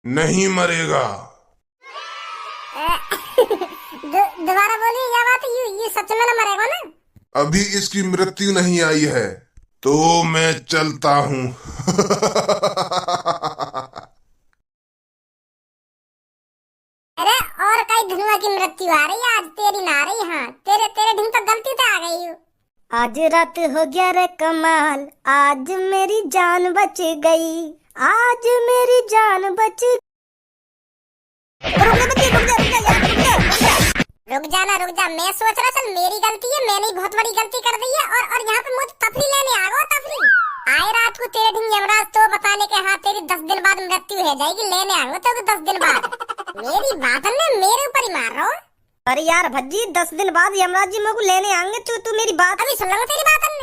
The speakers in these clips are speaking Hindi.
नहीं मरेगा। दोबारा बोलिए क्या बात है? ये सच में ना मरेगा ना? अभी इसकी मृत्यु नहीं आई है तो मैं चलता हूँ। अरे और कई धनुआ की मृत्यु आ रही है, आज तेरी ना आ रही। हाँ तेरे तेरे ढंग तो गलती से आ गई हूँ। आज रात हो गया रे कमाल, आज मेरी जान बच गई, आज मेरी जान बच। रुक जाना रुक जा, मैं सोच रहा चल मेरी गलती है, मैंने बहुत बड़ी गलती कर दी है। और यहाँ पे मुझे तफरी लेने आ गया। तफरी आए रात को तेरे ढंग यमराज तो बताने के हाथ तेरी 10 दिन बाद मृत्यु हो जाएगी, लेने आऊंगा तो 10 दिन बाद। मेरी बात ने मेरे ऊपर ही मार रहा हो। अरे यार भज्जी 10 दिन बाद यमराज जी मेरे को लेने आएंगे, तू मेरी बात अभी सुन लो। तेरी बात ने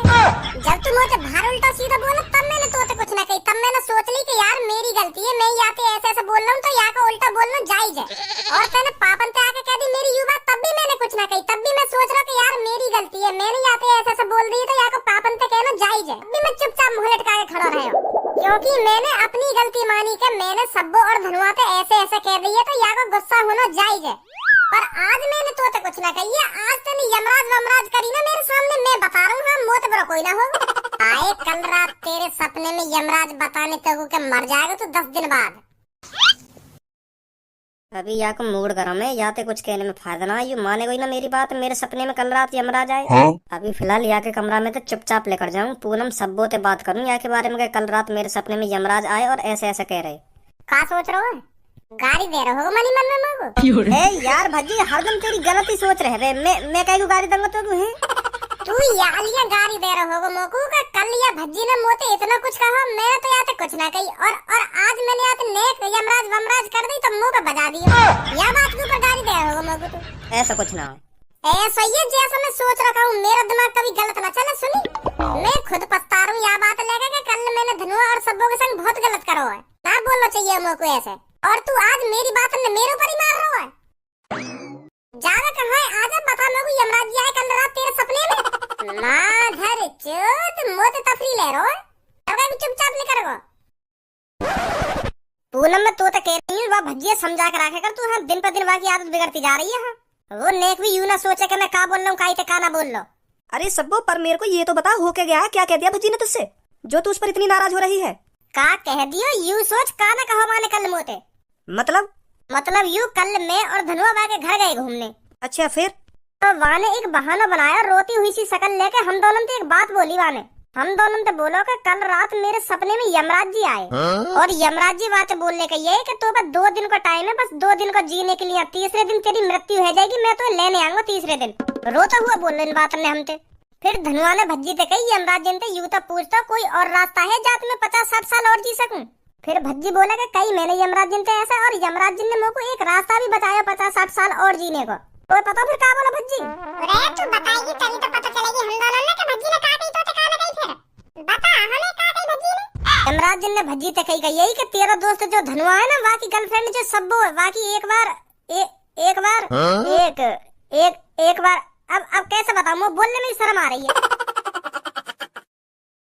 जब तू मुझे बाहर उल्टा सीधा बोला तब मैंने तो कुछ ना कही, तब मैंने सोच ली कि यार मेरी गलती है, मैं यहाँ पे ऐसे ऐसे बोल रहा हूँ तो यहाँ का उल्टा बोलना जायज है। और तेने पापन पे आके कह दी मेरी यू बात, तब भी मैंने कुछ ना कही, तब भी मैं सोच रहा कि यार मेरी गलती है, मैंने यहाँ पे ऐसे ऐसे बोल दी तो यहाँ को पापन पे कहना जायज है। अभी मैं चुपचाप मुंह लटका के खड़ा रहा हूँ क्योंकि मैंने अपनी गलती मानी कि मैंने सब्बो और धनुआ पे ऐसे ऐसे कह दी है तो यहाँ को गुस्सा होना जायज है। पर आज मैंने तो कुछ ना कही है, आज तूने यमराज वमराज करी ना मेरे सामने, मैं बता रहा हूँ। हाँ मोत बरो कोई ना होगा। आए कल रात तेरे सपने में यमराज बताने तक के मर जाएगा तो 10 दिन बाद। अभी या को मूड गरम है, या तो कुछ कहने में फायदा ना, यू माने कोई ना मेरी बात। मेरे सपने में कल रात यमराज आए। हाँ? अभी फिलहाल या के कमरा में तो चुपचाप लेकर जाऊँ, पूनम सब्बो से बात करूँ या के बारे में, कल रात मेरे सपने में यमराज आए और ऐसे ऐसे कह रहे। क्या सोच रहे हो? गाड़ी दे रहे हो मनी मन में मगो? ए यार भज्जी हरदम तेरी गलती सोच रहे रे, मैं कहीं को गाड़ी दूंगा तो है तू यालिया गाड़ी दे रहे होगा मोकू का। कल या भज्जी ने मोते इतना कुछ कहा, मैंने तो याते कुछ ना कही, और आज मैंने याते नेक यमराज वमराज कर दी तो मुंह पे बजा दिया। या बात के ऊपर गाड़ी दे रहे होगा मोकू तू? ऐसा कुछ ना हो, ऐसा ही जैसा मैं सोच रखा हूँ। मेरा दिमाग कभी गलत ना चले। सुनी मैं खुद पछता रहा हूँ यह बात लेकर के कल मैंने धनुआ और सब्बों के संग बहुत गलत करो है ना, बोलना चाहिए मोकू ऐसे। और तू आज मेरी बात ने मेरे ऊपर ही मार रहा है। ज्यादा कहाँ है? आजा बता मेरे को यमराज जी आए कल रात तेरे सपने में। माधर चोद मोते तफरी ले रहा है, अब चुपचाप निकल गो। पूनम में तो कह रही हूँ वह भज्जिया समझा कर रखे कर तू। हाँ दिन पर दिन वहाँ की आदत बिगड़ती जा रही है। हाँ वो नेक भी यूं ना सोचे कि मैं का बोल रहा हूँ, काई का ना बोल लो। अरे सब्बो पर मेरे को ये तो बता हो क्या गया है, क्या कह दिया भज्जी ने तुझसे जो तू उस पर इतनी नाराज हो रही है? का कह दियो यू सोच का ना कहो माने कल मोते। मतलब यू कल मैं और धनुआ बा के घर गए घूमने। अच्छा फिर? तो वहाँ ने एक बहाना बनाया, रोती हुई सी शक्ल लेके हम दोनों से एक बात बोली। वाने हम दोनों से बोलो कि कल रात मेरे सपने में यमराज जी आए। और यमराज जी बात बोलने का ये कि तो बस 2 दिन का टाइम है, बस 2 दिन को जीने के लिए, तीसरे दिन तेरी मृत्यु हो जाएगी, मैं तो लेने आऊंगा तीसरे दिन। रोता हुआ बोल रहे बात ने हमसे। फिर धनुआ ने भज्जी से कही यमराज जी ने यूं तो पूछता कोई और रास्ता है जात में 50-60 साल और जी सकूं। फिर भज्जी बोला कि कई मैंने यमराज जी से ऐसा, और यमराज जी ने मुझको एक रास्ता भी बताया 50-60 साल और जीने को। तो पता फिर क्या बोला भज्जी? अरे तू बताएगी तभी तो पता चलेगी हम दोनों ने कि भज्जी ने कहा गई तो कहा गई। फिर बता हमें कहा गई भज्जी ने? यमराज जी ने भज्जी से कही यही कि तेरा दोस्त जो धनुआ है ना, वहाँ की गर्लफ्रेंड जो सब्बो है, वहाँ की एक बार अब कैसे बताऊं, वो बोलने में शर्म आ रही है।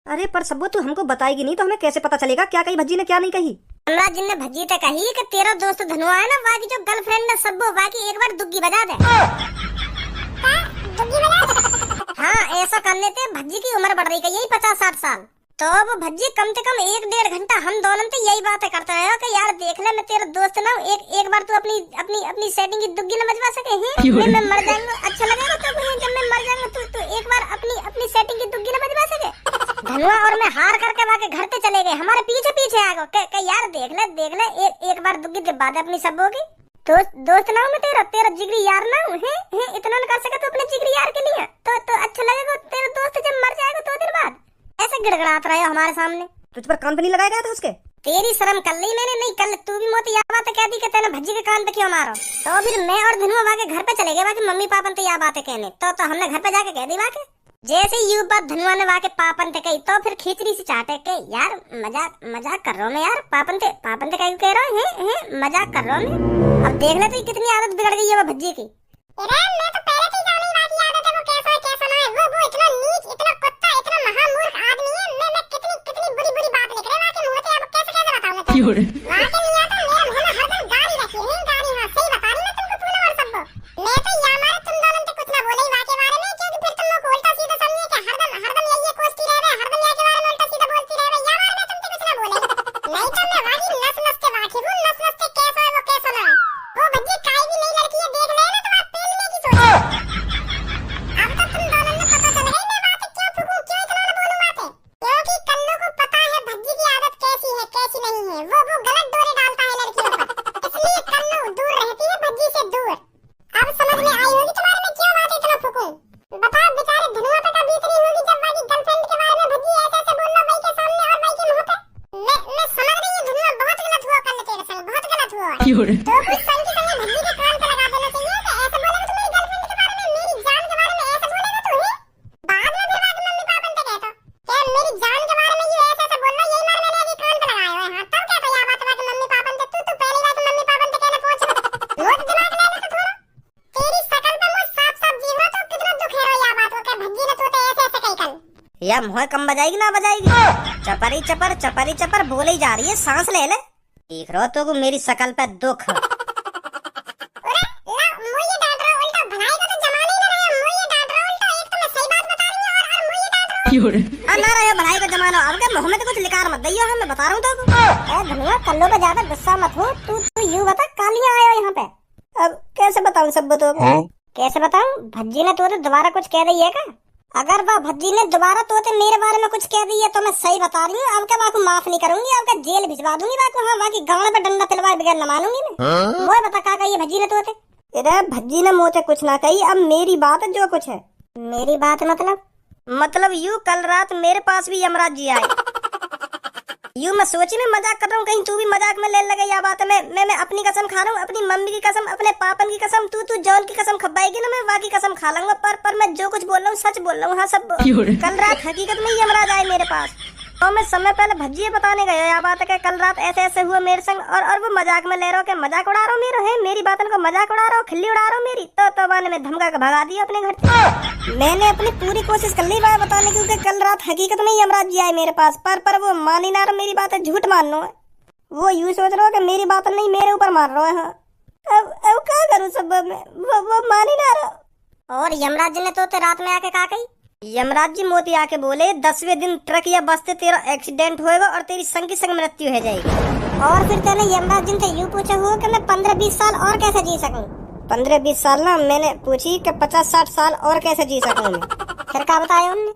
अरे पर सब्बो तू हमको बताएगी नहीं तो हमें कैसे पता चलेगा क्या कही भज्जी ने क्या नहीं कही? यमराज जी ने भज्जी से कही कि तेरा दोस्त धनुआ है ना, वहाँ की जो गर्लफ्रेंड है सब्बो, वहाँ की एक बार दुग्गी बजा दे। दुग्गी बजा दे? हाँ ऐसा करने से भज्जी की उम्र बढ़ रही है यही 50-60 साल। तो वो भज्जी कम से कम 1-1.5 घंटा हम दोनों से यही बातें करते रहे कि यार देख ले मैं तेरा दोस्त ना, एक बार तू अपनी सेटिंग की दुग्गी न बजवा सके हैं? मैं मर जाऊंगा, अच्छा लगेगा तो जब मैं मर जाऊंगा तू एक बार अपनी सेटिंग की दुग्गी न बजवा सके? धनुआ और मैं हार करके वहाँ के घर पे चले गए, हमारे पीछे पीछे आ गए यार देख ले एक बार दुग्गी जब बात अपनी सब्बों की। दोस्त ना हूँ मैं तेरा जिगरी यार ना हूँ। इतना न कर सके तो अपने जिगरी यार के लिए तो अच्छा लगेगा तेरा दोस्त जब मर जाएगा 2 दिन बाद। ऐसे गिड़गड़ाते रहे हो हमारे सामने। तुझ पर कान पे नहीं लगाया गया था उसके? तेरी शर्म कर ली मैंने? नहीं कर तू भी मोती यह बातें कहती कि तेने भज्जी के कान पे क्यों मारो? तो फिर मैं और धनुआ वहाँ के घर पे चले गए, वहाँ के मम्मी पापन तो यह बातें कहने, तो हमने घर पे जाके कह दी वहाँ के। जैसे यू बात धनुआ ने वहाँ के पापन से कही तो फिर खिचड़ी से चाटे के यार मजाक कर रहा हूँ मैं यार, पापन से कह रहा हूँ मजाक कर रहा हूँ मैं। अब देख ले तो कितनी आदत बिगड़ गई है वो भज्जी की। अरे मैं तो पहले से जानी बात की आदत है, वो कैसा है कैसा ना है, वो इतना नीच इतना कुत्ता इतना महामूर्ख आदमी है। मैं कितनी बुरी बात लिख रहे हैं वहाँ के मुंह से, अब कैसे बताऊं मैं? वहाँ के मियां तो मेरे नहीं तो मैं वाली नस नस के वाकिफ हूँ, नस नस के कैसा है वो कैसा ना है। वो भज्जी काई भी नहीं लड़की है, देख लेना तो आप पेलने की सोच। अब तो तुम दोनों ने पता चल गई मैं बातें क्यों फूकूं, क्यों इतना ना बोलूं बातें। क्योंकि कल्लू को पता है भज्जी की आदत कैसी है कैसी नहीं है। वो गलत डोरे डालता है लड़कियों पर, इसलिए कल्लू दूर रहती है भज्जी से दूर। अब समझ में आई होगी तुम्हारे में क्यों बातें इतना फूकूं। बताओ बेचारे धनुआ पे कभी इतनी होगी जब वाली गर्लफ्रेंड के बारे में भज्जी ऐसे ऐसे बोल रहा भाई के सामने और भाई के मुंह पे। मैं समझ रही हूँ धनुआ बहुत गलत हुआ कल तेरे संग, बहुत गलत हुआ। तो कुछ संग की संग भज्जी के कान पे लगा देना चाहिए कि ऐसे बोलेगा तो मेरी गर्लफ्रेंड के बारे में, मेरी जान के बारे में ऐसे बोलेगा तो ही बाद में फिर बाद मम्मी पापा ने कहता क्या मेरी जान के बारे में ये ऐसे ऐसे बोल रहा, यही मार मैंने अभी कान पे लगाया हुआ है। हाँ तब क्या तो बात मम्मी पापा ने तू पहली बात मम्मी पापा ने कहने पहुंच रोज दिमाग ले ले तो थोड़ा तेरी शकल पे मुझ साफ साफ जीव रहा तो कितना दुख है रो या बात को क्या भज्जी ने तो ऐसे ऐसे कही कल। या मुँह कम बजाएगी ना बजाएगी, चपरी चपर बोले ही जा रही है, सांस ले ले। देख रहो तो मेरी शकल पे दुख। अरे ला मुझे डांट रहा उल्टा, भलाई का तो जमाना ही ना रहा, मुझे डांट रहा उल्टा। एक तो मैं सही बात बता रही हूँ और मुझे डांट रहा। ना रहे भलाई का जमाना, अब क्या मुँह में तो कुछ लिकार मत दइयो, मैं बता रहा हूँ तो। धनुआ कल्लू पे ज्यादा गुस्सा मत हो। तू यूं बता कालियां आयो यहाँ पे। अब कैसे बताऊँ सब तो। कैसे बताऊं? भज्जी ने तो दोबारा कुछ कह दी है क्या? अगर वह भज्जी ने दोबारा तो मेरे बारे में कुछ कह दी है तो मैं सही बता रही हूँ, अब क्या वाकू माफ नहीं करूंगी, अब क्या जेल भिजवा दूंगी वाकू। हाँ बाकी गाँव पे डंडा तलवार बगैर न मानूंगी मैं। वो बता का कही भज्जी ने तो इधर भज्जी ने मुझे कुछ ना कही, अब मेरी बात जो कुछ है। मेरी बात मतलब यूं कल रात मेरे पास भी यमराज जी आए। यूं मैं सोची मैं मजाक कर रहा हूँ, कहीं तू भी मजाक में ले लगे या बात में। मैं अपनी कसम खा रहा हूँ, अपनी मम्मी की कसम, अपने पापन की कसम। तू जॉन की कसम खपाएगी ना, मैं बाकी कसम खा लूंगा। पर मैं जो कुछ बोल रहा हूँ सच बोल रहा हूँ। हाँ सब कल रात हकीकत में यमराज आए मेरे पास। तो मैं समय पहले भज्जी बताने गया या बात है कि कल रात ऐसे ऐसे हुआ मेरे संग, और वो मजाक में ले रहा हो कि मजाक उड़ा रहा हूँ मेरे, है मेरी बातन को मजाक उड़ा रहा हो, खिल्ली उड़ा रहा हूँ मेरी। तो मैंने में धमका के भगा दिया अपने घर से। मैंने अपनी पूरी कोशिश कर ली बात बताने की, क्योंकि कल रात हकीकत में यमराज जी आए मेरे पास। पर वो मान ही ना रहा मेरी बात है, झूठ मान लो है। वो यूं सोच रहा हो कि मेरी बात नहीं मेरे ऊपर मार रहा है। हाँ अब क्या करूँ सब में, वो मान ही ना रहा। और यमराज जी ने तो रात में आके कहा कही? यमराज जी मोती आके बोले 10वें दिन ट्रक या बस से तेरा एक्सीडेंट होएगा और तेरी संग की संग मृत्यु हो जाएगी। और फिर तेने यमराज जी से यूं पूछा हुआ कि मैं 15-20 साल और कैसे जी सकूं? 15-20 साल ना, मैंने पूछी कि 50-60 साल और कैसे जी सकूं मैं। फिर क्या बताया उन्होंने?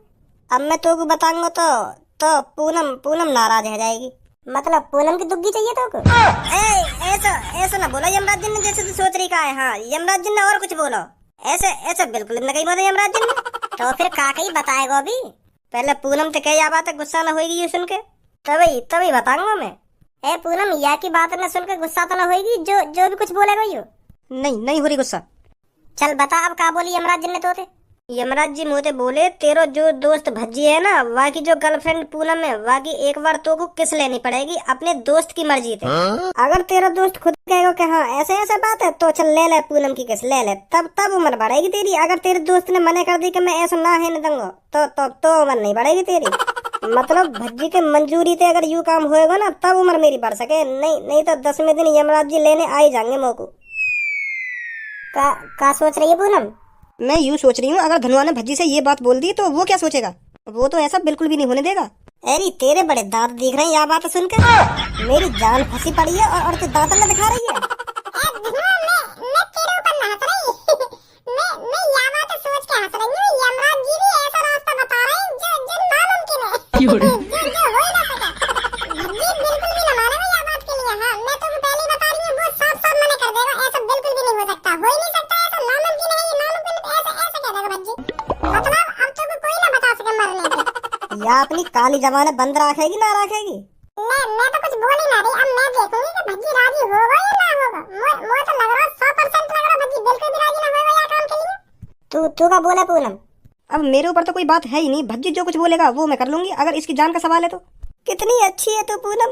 अब मैं तो बताऊंगा तो पूनम नाराज हो जाएगी। मतलब पूनम की दुग्गी चाहिए तो ऐसा ना बोला यमराज जी ने जैसे तू सोच रही का है। हाँ यमराज जी ने और कुछ बोला, ऐसे बिल्कुल न कही बोला यमराज जी ने। तो फिर काकई बताएगा अभी? पहले पूनम तो क्या बात है, गुस्सा न होगी ये सुन के, तभी बताऊंगा मैं। ए पूनम या की बात न सुन के गुस्सा तो न होगी, जो भी कुछ बोलेगा यो? नहीं हो रही गुस्सा। चल बता अब का बोली यमराज जी ने तो? यमराज जी मुझे बोले तेरो जो दोस्त भज्जी है ना, वाकी जो गर्लफ्रेंड पूनम है, वाकी एक बार तो को किस लेनी पड़ेगी अपने दोस्त की मर्जी थे। अगर तेरा दोस्त खुद कहेगा कि हाँ ऐसे ऐसे बात है तो चल ले पूनम की किस ले, तब उम्र बढ़ेगी तेरी। अगर तेरे दोस्त ने मना कर दी कि मैं ऐसा ना है न दूंगा तो उम्र नहीं बढ़ेगी तेरी। मतलब भज्जी के मंजूरी थे अगर यू काम होएगा ना तब उम्र मेरी बढ़ सके, नहीं तो 10वें दिन यमराज जी लेने आ ही जाएंगे मोको। का सोच रही है पूनम? मैं यूँ सोच रही हूँ अगर धनुआ ने भज्जी से ये बात बोल दी तो वो क्या सोचेगा। वो तो ऐसा बिल्कुल भी नहीं होने देगा। अरे तेरे बड़े दांत दिख रहे हैं यह बात सुनकर, मेरी जान फंसी पड़ी है और तू दांत में दिखा रही है। मैं तेरे ऊपर ना हंस रही। मैं यह बात सोच के हंस रही हूँ, यमराज जी भी ऐसा रास्ता बता रहे हैं जो नामुमकिन है, जो हो ही ना सका। भज्जी बिल्कुल भी ना मानेगा यह बात के लिए। हाँ मैं तो पहले ही बता रही हूँ, वो साफ साफ मना कर देगा, ऐसा बिल्कुल भी नहीं हो सकता, हो ही नहीं सकता, ऐसा नामुमकिन है, ये नामुमकिन ऐसे कह देगा भज्जी। मतलब अब तो कोई ना बता सके मरने पे। या अपनी काली जबान बंद रखेगी ना रखेगी? मैं तो कुछ बोल ही ना रही। अब मैं देखूंगी कि भज्जी राजी होगा या ना होगा। मुझे तो लग रहा 100% लग रहा भज्जी बिल्कुल भी राजी ना होगा या काम के लिए। तू का बोला पूनम? अब मेरे ऊपर तो कोई बात है ही नहीं, भज्जी जो कुछ बोलेगा वो मैं कर लूंगी, अगर इसकी जान का सवाल है तो। कितनी अच्छी है तू पूनम,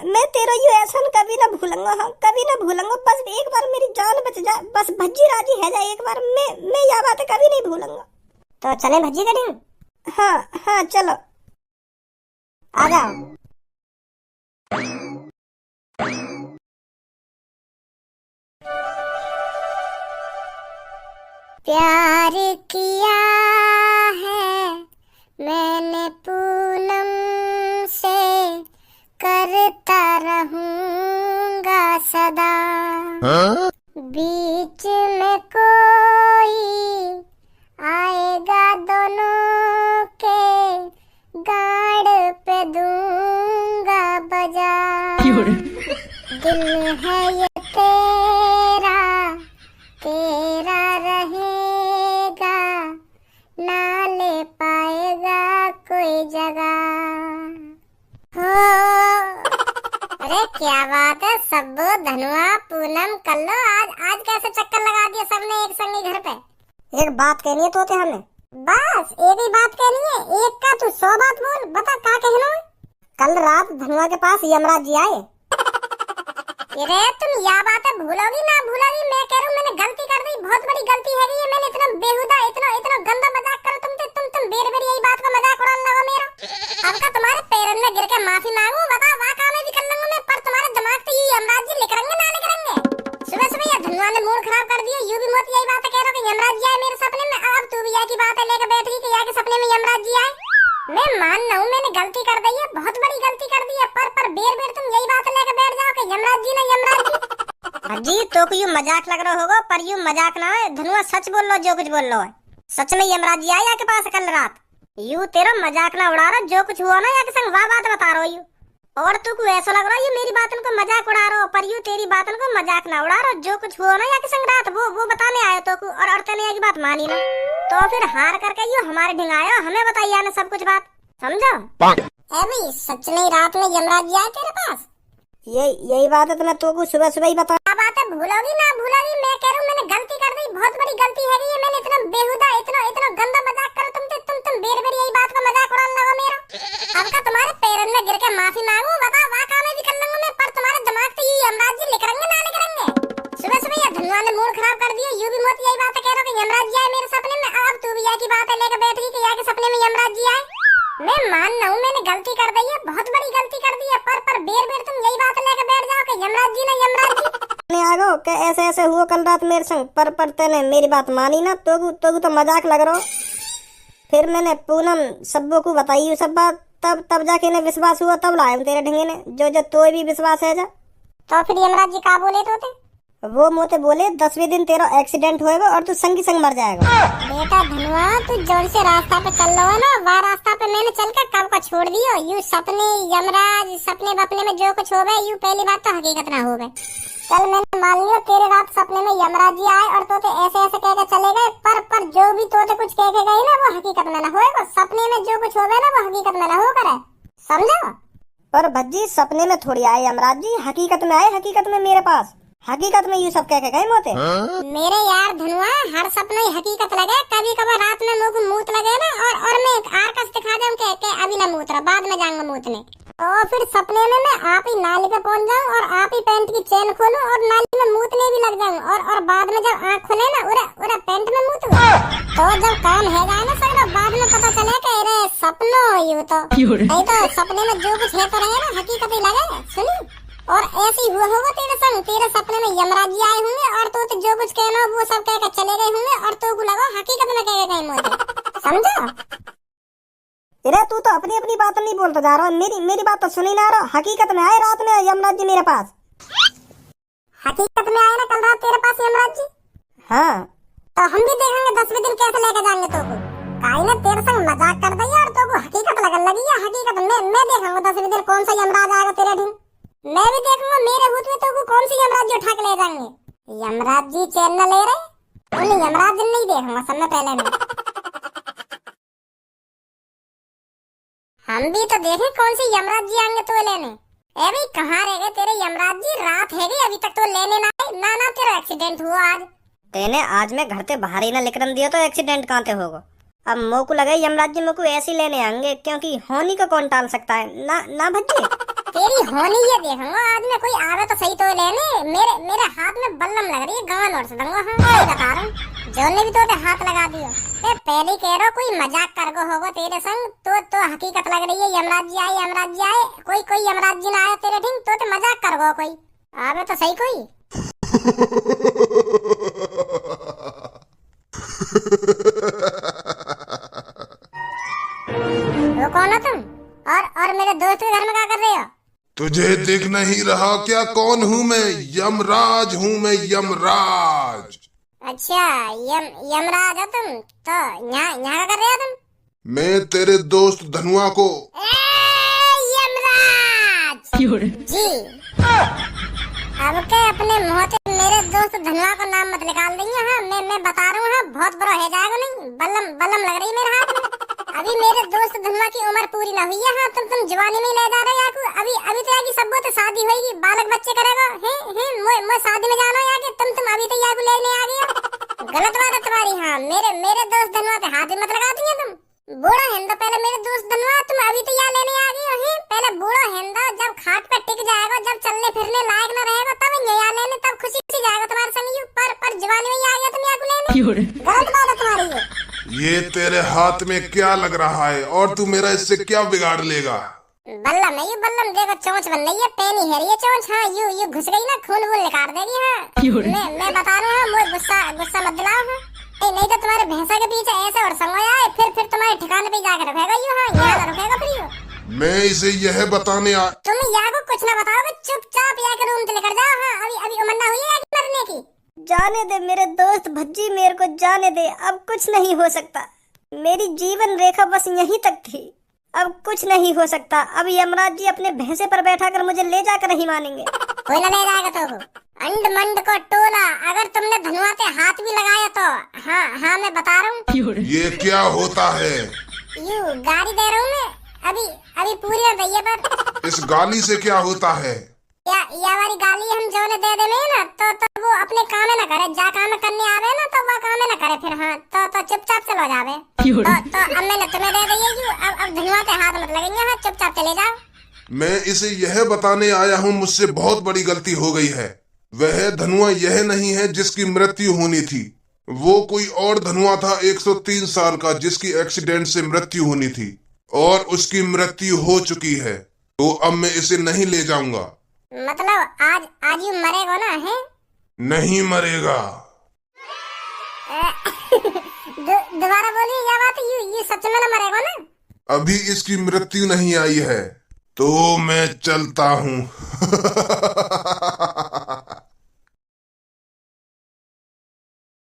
मैं तेरा ये एहसान कभी ना भूलूंगा। हाँ कभी ना भूलूंगा, बस एक बार मेरी जान बच जाए, बस भज्जी राजी है जाए एक बार, मैं यह बात कभी नहीं भूलूंगा। तो चले भज्जी करें? हाँ चलो आ जाओ। प्यार किया है मैंने पूनम से, कर करता रहूंगा सदा। बीच में कोई आएगा दोनों के गाड़ पे दूंगा बजा। दिल है ये तेरा, तेरा रहेगा, ना ले पाएगा कोई जगह। हो अरे क्या बात है सब्बू, धनुआ, पूनम, कल्लो, आज कैसे चक्कर लगा दिया सबने एक संग ही घर पे। एक बात कहनी है तोते हमें। बस एक ही बात कहनी है, एक का तू 100 बात बोल, बता क्या कहना है। कल रात धनुआ के पास यमराज जी आए। अरे तुम यह बात है भूलोगी ना भूलोगी, मैं कह रहा हूँ मैंने गलती कर दी, बहुत बड़ी गलती है ये। मैंने इतना बेहुदा इतना गंदा मजाक करा तुम बेर बेर यही बात का मजाक उड़ाने लगा मेरा। अब का तुम्हारे पैरों में गिर के माफी मांगू, बता वाह काम भी कर लूंगा मैं, पर तुम्हारे दिमाग पे ये यमराज जी लिख रहेंगे ना लिख रहेंगे। सुबह सुबह ये धनुआ ने मूड खराब कर दिया। यूं भी मत यही बात कह रहा कि यमराज जी आए मेरे सपने में। अब तू भी यह की बात लेकर बैठ गई कि यहाँ के सपने में यमराज जी आए। मैं मान रहा हूँ मैंने गलती कर दी है, बहुत बड़ी गलती कर दी है, पर बेर बेर तुम यही बात लेकर बैठ जाओ कि यमराज जी ना यमराज जी। जी तो को यूं मजाक लग रहा होगा, पर यूं मजाक ना है। धनुआ सच बोल लो, जो कुछ बोल लो है। सच में यमराज जी आए के पास कल रात। यूं तेरा मजाक ना उड़ा रहा, जो कुछ हुआ ना या के संग वाह बात बता रहा हूँ। और तू को ऐसा लग रहा है ये मेरी बातों को मजाक उड़ा रहा हो, पर यूं तेरी बातों को मजाक ना उड़ा रहा। जो कुछ हुआ ना या के संग रात वो बताने आया तो को, और तेने की बात मानी ना, तो फिर हार करके यूं हमारे ढिंगाया, हमें बताइए ना सब कुछ बात, समझो। अभी सच में रात में यमराज जी आए तेरे पास? यही बात है तो मैं तो को सुबह सुबह ही बता। क्या बात है भूलोगी ना भूलोगी, मैं कह रहा हूँ मैंने गलती कर दी, बहुत बड़ी गलती है ये। मैंने इतना बेहुदा इतना गंदा मजाक करा तुम बेर बेर यही बात का मजाक उड़ाने लगा मेरा। अब का तुम्हारे पैरों में गिर के माफी मांगू, बता वाह काम भी कर लूंगा मैं, पर तुम्हारे दिमाग पे ये यमराज जी लिख रहेंगे ना लिख रहेंगे। सुबह सुबह ये धनुआ ने मूड खराब कर दिया। यूं भी मत यही बात कह रहा कि यमराज जी आए मेरे सपने में। अब तू भी यह की बात लेकर बैठ गई कि यहाँ के सपने में यमराज जी आए। मैं मान रहा हूँ मैंने गलती कर दी है, बहुत बड़ी गलती कर दी है, पर बेर बेर तुम यही बात लेकर बैठ जाओ कि यमराज जी ना यमराज जी। आ गो क्या ऐसे हुआ कल रात मेरे संग, पर तेने मेरी बात मानी ना, तो मजाक लग रहा। फिर मैंने पूनम सब्बू को बताई सब बात, तब जाके इन्हें विश्वास हुआ, तब लाए तेरे ढंगे ने, जो तो भी विश्वास है जा। तो फिर यमराज जी का बोले तो वो मोते बोले 10वें दिन तेरा एक्सीडेंट होएगा और तू संगी संग मर जाएगा। बेटा धनुआ, तू जोर से रास्ता पे चल रहा है ना, वह रास्ता पे मैंने चलकर कब का छोड़ दियो। यू सपने यमराज सपने बपने में जो कुछ हो गए, यू पहली बात तो हकीकत ना हो गए। कल मैंने मान लिया तेरे रात सपने में यमराज जी आए और तोते ऐसे कह के चले गए, पर जो भी तोते कुछ कह के गए ना वो हकीकत में ना होएगा। सपने में जो कुछ हो गए ना वो हकीकत में ना हो करे, समझो। पर भज्जी सपने में थोड़ी आए यमराज जी, हकीकत में आए, हकीकत में मेरे पास, हकीकत में यू सब कह के गए मोते। मेरे यार धनुआ, हर सपना ही हकीकत लगे, कभी कभार रात में मुंह को मूत लगे ना, और मैं आरकस दिखा दूं के अभी ना मूत रहा, बाद में जाऊंगा मूतने। और फिर सपने में मैं आप ही नाली पे पहुंच जाऊं और आप ही पैंट की चेन खोलूं और नाली में मूतने भी लग जाऊं, और बाद में जब आँख खुले ना उरे पैंट में मूत, तो जब काम है जाए ना सर, बाद में पता चले कि अरे सपनो यू तो नहीं, तो सपने में जो कुछ है तो रहे ना, हकीकत ही लगे। सुनी, और ऐसे ही हुआ होगा तेरे संग, तेरे सपने में यमराज जी आए होंगे और तो जो कुछ कहना वो सब कह के चले गए होंगे, और तो को लगा हकीकत में कह गए मुझे, समझो। अरे तू तो अपनी अपनी बात नहीं बोलता जा रहा, मेरी बात तो सुनी ना रहा। हकीकत में आए रात में यमराज जी मेरे पास। हकीकत में आए ना कल रात तेरे पास यमराज जी? हाँ, तो हम भी देखेंगे 10वें दिन कैसे लेके जाएंगे तो को। काई ने तेरे संग मजाक कर दिया और तो को हकीकत लगन लगी है। हकीकत में मैं देखूंगा 10वें दिन कौन सा यमराज आएगा तेरे दिन। मैं भी देखूंगा मेरे हुत में तो को कौन सी यमराज जी उठा के ले जाएंगे। यमराज जी चैन न ले रहे, उन्हें यमराज दिन नहीं देखूंगा सब में पहले में। हम भी तो देखें कौन सी यमराज जी आएंगे तो लेने। ए भाई कहाँ रह गए तेरे यमराज जी? रात है गई अभी तक तो लेने ना आए। ना तेरा एक्सीडेंट हुआ आज। तेने आज में घर से बाहर ही ना निकलने दिया तो एक्सीडेंट कहाँ ते होगा। अब मोकू लगे यमराज जी मोकू ऐसे ही लेने आएंगे, क्योंकि होनी को कौन टाल सकता है। ना भज्जी तेरी होनी ये देखूंगा आज में कोई आवे तो सही तो लेने। मेरे हाथ में बल्लम लग रही है, गाँव लौट से दूंगा। हाँ बता रहा हूँ, जोने भी तो हाथ लगा दियो। पहले कह रहा कोई मजाक कर गो होगा तेरे संग, तो हकीकत लग रही है। यमराज जी आए कोई यमराज जी ना आया तेरे ठीक तो मजाक कर गो कोई आवे तो सही कोई। वो कौन हो तुम? और मेरे दोस्त के घर में क्या कर रहे हो? तुझे दिख नहीं रहा क्या कौन हूँ मैं? यमराज हूँ मैं, यमराज। अच्छा यमराज हो तुम? तो यहाँ यहाँ क्या कर रहे हो तुम? मैं तेरे दोस्त धनुआ को। यमराज जी, अब के अपने मुंह से मेरे दोस्त धनुआ को नाम मत निकाल देंगे। हाँ मैं बता रहा हूँ, हाँ बहुत बुरा हो जाएगा। नहीं बल्लम बल्लम लग रही मेरे हाथ में। अभी मेरे दोस्त धनुआ की उम्र पूरी ना हुई है। हाँ तुम जवानी में ले जा रहे हो। अभी अभी तो याकी सब तो शादी होगी, बालक बच्चे करेगा। मैं शादी में जाना है। तुम अभी तो याकू लेने आ गए। गलत बात है तुम्हारी। हाँ मेरे दोस्त धनुआ पे हाथ मत लगा दिए तुम। बूढ़ा हिंदो पहले मेरे दोस्त धनुआ, तुम अभी तो यहाँ लेने आ गए हो। पहले बूढ़ा हिंदो जब खाट पे टिक जाएगा, जब चलने फिरने लायक न रहेगा, तब यहाँ लेने, तब खुशी से जाएगा तुम्हारे संग। पर जवानी में आ गया तुम यहाँ लेने। गलत बात है तुम्हारी ये तेरे हाथ में क्या लग रहा है और तू मेरा इससे क्या बिगाड़ लेगा? बल्लम नहीं बल्लम, देखो चोंच बन रही है, पेनी है रही है चोंच। हाँ यू घुस गई ना, खून वून निकाल देगी। हाँ मैं बता रहा हूँ, मुझे गुस्सा मत दिलाओ। हाँ नहीं तो तुम्हारे भैंसा के पीछे ऐसे और संग आए, फिर तुम्हारे ठिकाने पे जाकर रखेगा यू। हाँ यहाँ ना रखेगा फिर यू। मैं इसे यह बताने तुम यहाँ को कुछ ना बताओगे, चुपचाप यहाँ के रूम से लेकर जाओ। हाँ अभी उमर ना हुई है मरने की। जाने दे मेरे दोस्त भज्जी, मेरे को जाने दे। अब कुछ नहीं हो सकता। मेरी जीवन रेखा बस यहीं तक थी, अब कुछ नहीं हो सकता। अब यमराज जी अपने भैंसे पर बैठा कर मुझे ले जाकर नहीं मानेंगे। कोई ना ले जाएगा तो अंड मंड को टोला। अगर तुमने धनुआ पे हाथ भी लगाया तो हाँ मैं बता रहा हूँ। ये क्या होता है? यू गाड़ी दे रहा हूँ मैं, अभी पूरी और दैया पर। इस गाली से क्या होता है? या वाली गाली हम जो ने दे दे ना, तो वो अपने काम ना करे। जा काम करने आवे ना तो वो काम ना करे फिर। हाँ तो चुपचाप चलो जावे। तो अब मैंने तुम्हें दे दी यू। अब धनुआ के हाथ मत लगेंगे। हाँ चुपचाप चले जाओ। मैं इसे यह बताने आया हूँ, मुझसे बहुत बड़ी गलती हो गई है। वह धनुआ यह नहीं है जिसकी मृत्यु होनी थी। वो कोई और धनुआ था 103 साल का, जिसकी एक्सीडेंट से मृत्यु होनी थी और उसकी मृत्यु हो चुकी है। तो अब मैं इसे नहीं ले जाऊंगा। मतलब आज यू मरेगा ना? है नहीं मरेगा। दोबारा बोलिए क्या बात है? यू सच में ना मरेगा ना? अभी इसकी मृत्यु नहीं आई है तो मैं चलता हूँ।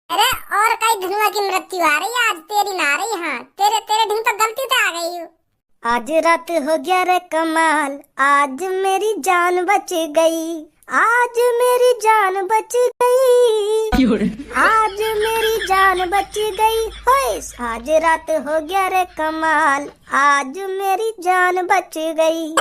अरे और कई धनुआ की मृत्यु आ रही है, आज तेरी ना आ रही। हाँ तेरे दिन तो गलती से आ गई यू। आज रात हो गया रे कमाल, आज मेरी जान बच गई, आज मेरी जान बच गई, आज मेरी जान बच गई। होए आज रात हो गया रे कमाल, आज मेरी जान बच गई।